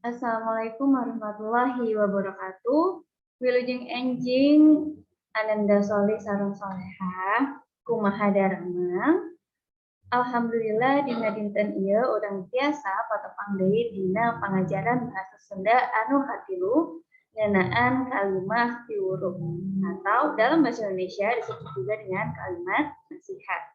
Assalamualaikum warahmatullahi wabarakatuh. Wilujeng enjing Ananda Solih sareng soleha kumaha daramang. Alhamdulillah dina dinten ieu urang tiasa patepang deui dina pangajaran bahasa Sunda anu katilu ngeunaan kalimah piwuruh atau dalam bahasa Indonesia disebut juga dengan kalimat nasihat.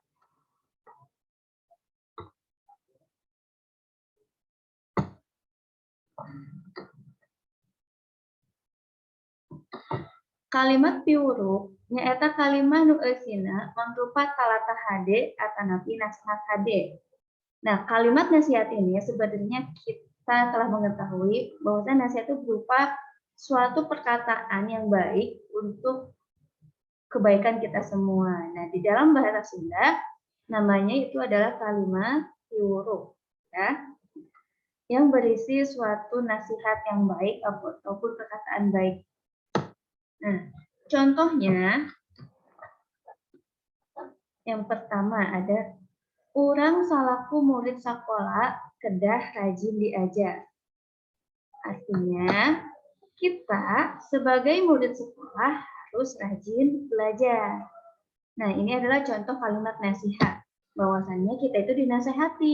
Kalimat piwuruh nyaeta kalimah nu eusina mangrupa talata hade atanapi nasihat hade. Nah, kalimat nasihat ini sebenarnya kita telah mengetahui bahwa nasihat itu berupa suatu perkataan yang baik untuk kebaikan kita semua. Nah, di dalam bahasa Sunda namanya itu adalah kalimat piwuruh, ya, yang berisi suatu nasihat yang baik ataupun perkataan baik. Nah, contohnya yang pertama ada urang salaku murid sekolah kedah rajin diajar. Artinya, kita sebagai murid sekolah harus rajin belajar. Nah, ini adalah contoh kalimat nasihat. Bahwasannya kita itu dinasehati.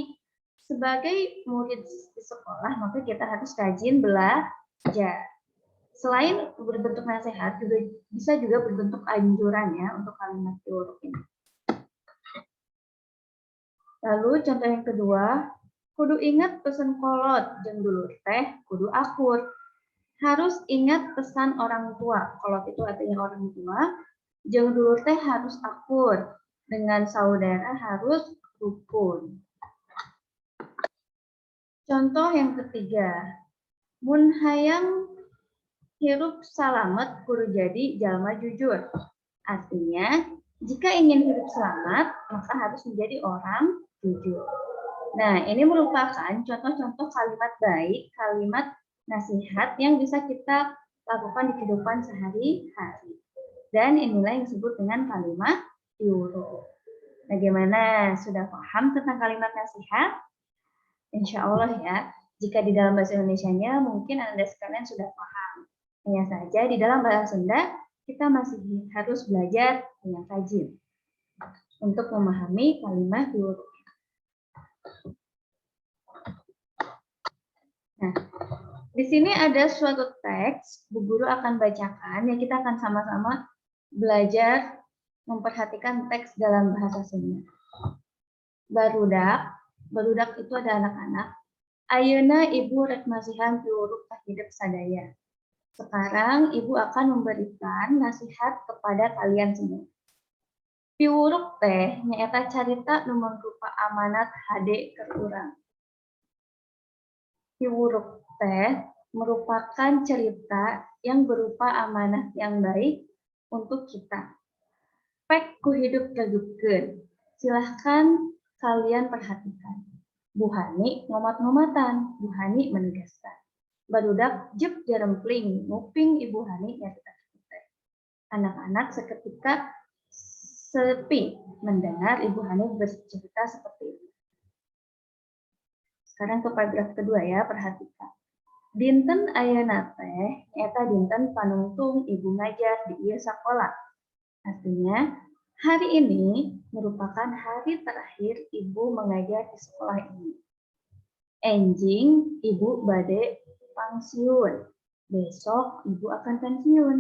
Sebagai murid di sekolah, maka kita harus rajin belajar. Selain berbentuk nasihat, bisa juga berbentuk anjuran ya untuk kalimat piwuruh ini. Lalu contoh yang kedua, kudu ingat pesan kolot jeung dulur teh kudu akur. Harus ingat pesan orang tua. Kolot itu artinya orang tua. Jeung dulur teh harus akur. Dengan saudara harus rukun. Contoh yang ketiga, mun hayang hirup salamet kudu jadi jalma jujur. Artinya, jika ingin hidup selamat, maka harus menjadi orang jujur. Nah, ini merupakan contoh-contoh kalimat baik, kalimat nasihat yang bisa kita lakukan di kehidupan sehari-hari. Dan inilah yang disebut dengan kalimat piwuruh. Bagaimana? Sudah paham tentang kalimat nasihat? Insya Allah ya. Jika di dalam bahasa Indonesianya mungkin Anda sekalian sudah paham. Hanya saja di dalam bahasa Sunda kita masih harus belajar dengan rajin untuk memahami kalimat piwuruh. Nah, di sini ada suatu teks Bu Guru akan bacakan yang kita akan sama-sama belajar memperhatikan teks dalam bahasa Sunda. Barudak itu ada anak-anak. Ayeuna ibu rek masihan piwuruh ka hidup sadaya. Sekarang ibu akan memberikan nasihat kepada kalian semua. Piwuruh teh nyaeta carita nu mangrupa amanat hade keur urang. Piwuruh teh merupakan cerita yang berupa amanat yang baik untuk kita. Pek ku hidup tegupkeun. Silahkan kalian perhatikan. Bu Hani ngomat-ngomatan, Bu Hani menegaskan. Barudak jep jarempling, nguping Ibu Hani nyarita teh. Anak-anak seketika sepi mendengar Ibu Hani bercerita seperti itu. Sekarang ke paragraf kedua ya, perhatikan. Dinten ayeuna teh eta dinten panungtung Ibu ngajar di ieu sakola. Artinya, hari ini merupakan hari terakhir Ibu mengajar di sekolah ini. Enjing Ibu bade pensiun. Besok Ibu akan pensiun.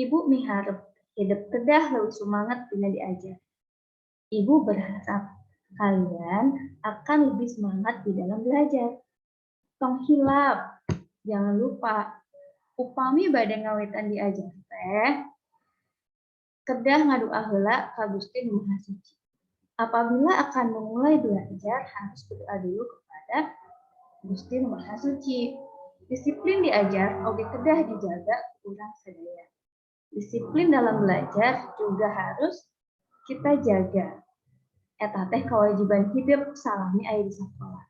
Ibu miharep hidup kedah leuwih sumanget dina diajar. Ibu berharap kalian akan lebih semangat di dalam belajar. Tong hilap, jangan lupa upami bade ngawitan diajar teh kedah ngadoa heula ka Gusti Nu Maha Suci. Apabila akan memulai belajar harus berdoa dulu kepada Gusti Nu Maha Suci. Disiplin diajar oge kedah dijaga urang sadaya. Disiplin dalam belajar juga harus kita jaga. Eta teh kewajiban hidup salami aya di sekolah.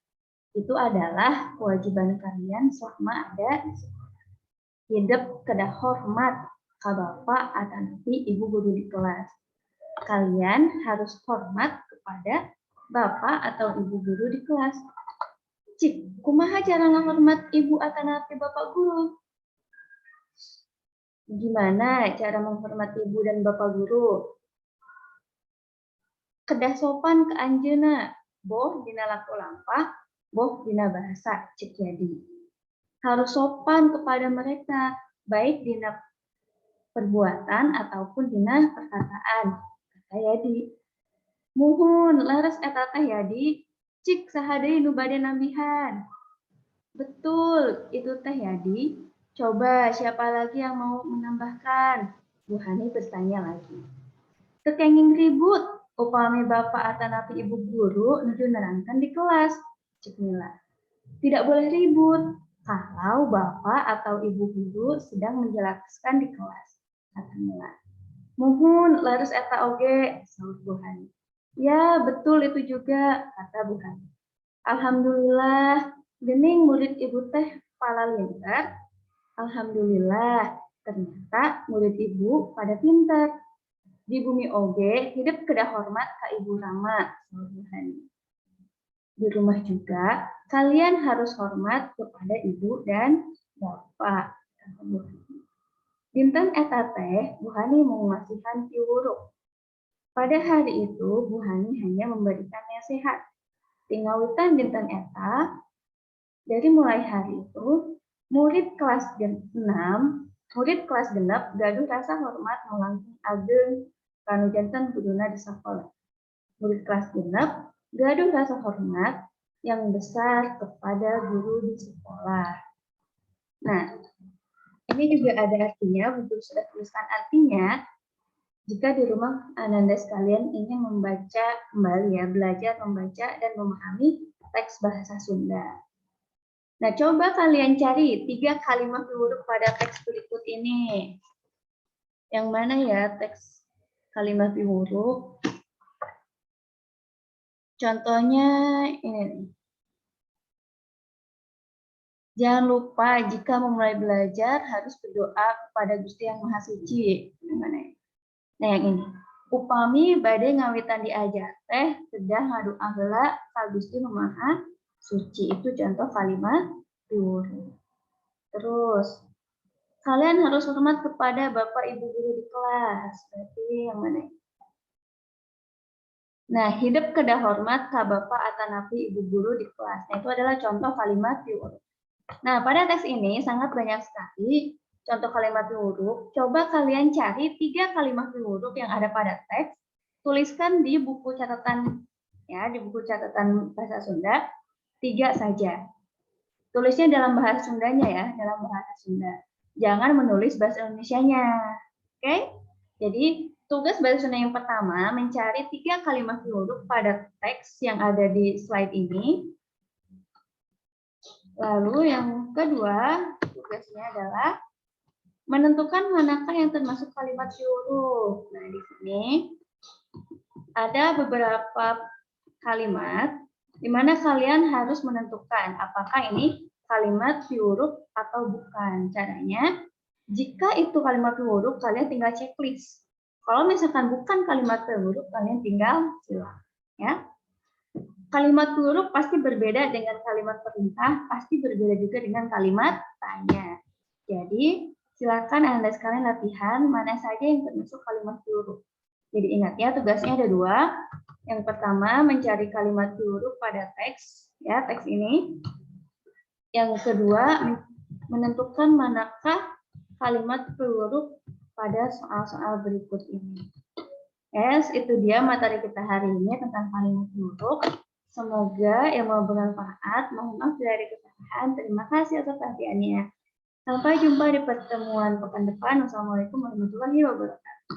Itu adalah kewajiban kalian selama ada di sekolah. Hidup kedah hormat ka Bapak atanapi Ibu guru di kelas. Kalian harus hormat kepada Bapak atau Ibu guru di kelas. Cik, kumaha cara ngahormat ibu atanapi bapak guru? Gimana cara menghormati ibu dan bapak guru? Kedah sopan ke anjeuna, boh dina laku lampah, boh dina bahasa, cek jadi. Harus sopan kepada mereka, baik dina perbuatan ataupun dina perkataan. Kata Yadi. Muhun, laras eta teh Yadi, cik sahadei nu bade nambihan. Betul, itu teh Yadi. Coba siapa lagi yang mau menambahkan? Bu Hani bertanya lagi. Kekenging ribut, upami bapak atanapi ibu guru nuju nerangkan di kelas. Cik Mila. Tidak boleh ribut kalau bapak atau ibu guru sedang menjelaskan di kelas. Kata Mila. Muhun, laras eta oge, sahut Bu Hani. Ya, betul itu juga, kata Bu Hani. Alhamdulillah, gening murid ibu teh pala lintar. Alhamdulillah, ternyata murid ibu pada pintar. Di bumi oge, hidup kedah hormat ka ibu Rama, sahut Bu Hani. Di rumah juga, kalian harus hormat kepada ibu dan bapak, kata Bu Hani. Dinten eta teh, Bu Hani mengumasihan piwuruk. Pada hari itu, Bu Hani hanya memberikan nasihat. Tingawitan dinten eta, dari mulai hari itu, murid kelas 6, murid kelas genep gaduh rasa hormat melangkung ageng kanu janten guruna di sakola. Murid kelas genep gaduh rasa hormat yang besar kepada guru di sekolah. Nah, ini juga ada artinya, Buku sudah tuliskan artinya. Jika di rumah Ananda sekalian ingin membaca kembali ya, belajar membaca dan memahami teks bahasa Sunda. Nah, coba kalian cari 3 kalimat huruf pada teks berikut ini. Yang mana ya teks kalimat huruf? Contohnya ini nih. Jangan lupa jika memulai belajar harus berdoa kepada Gusti Yang Maha Suci. Gimana ya? Nah, yang ini. Upami bade ngawitan diajar teh kedah ngadoa heula ka Gusti Nu Maha Suci. Itu contoh kalimat huruf. Terus kalian harus hormat kepada Bapak Ibu guru di kelas. Berarti yang mana? Nah, hidup kedah hormat ka Bapak atanapi Ibu guru di kelas. Nah, itu adalah contoh kalimat huruf. Nah, pada teks ini sangat banyak sekali contoh kalimat huruf. Coba kalian cari 3 kalimat huruf yang ada pada teks, tuliskan di buku catatan ya, di buku catatan bahasa Sunda 3 saja. Tulisnya dalam bahasa Sundanya ya, dalam bahasa Sunda. Jangan menulis bahasa Indonesianya. Oke? Jadi, tugas bahasa Sunda yang pertama mencari 3 kalimat huruf pada teks yang ada di slide ini. Lalu yang kedua, tugasnya adalah menentukan manakah yang termasuk kalimat huruf. Nah, di sini ada beberapa kalimat di mana kalian harus menentukan apakah ini kalimat huruf atau bukan. Caranya, jika itu kalimat huruf, kalian tinggal checklist. Kalau misalkan bukan kalimat huruf, kalian tinggal silang. Ya. Kalimat huruf pasti berbeda dengan kalimat perintah, pasti berbeda juga dengan kalimat tanya. Jadi, silakan Anda sekalian latihan mana saja yang termasuk kalimat huruf. Jadi ingat ya, tugasnya ada 2. Yang pertama, mencari kalimat huruf pada teks, ya teks ini. Yang kedua, menentukan manakah kalimat huruf pada soal-soal berikut ini. Yes, itu dia materi kita hari ini tentang kalimat huruf. Semoga ilmu bermanfaat. Mohon maaf dari kesalahan. Terima kasih atas perhatiannya. Sampai jumpa di pertemuan pekan depan. Wassalamualaikum warahmatullahi wabarakatuh.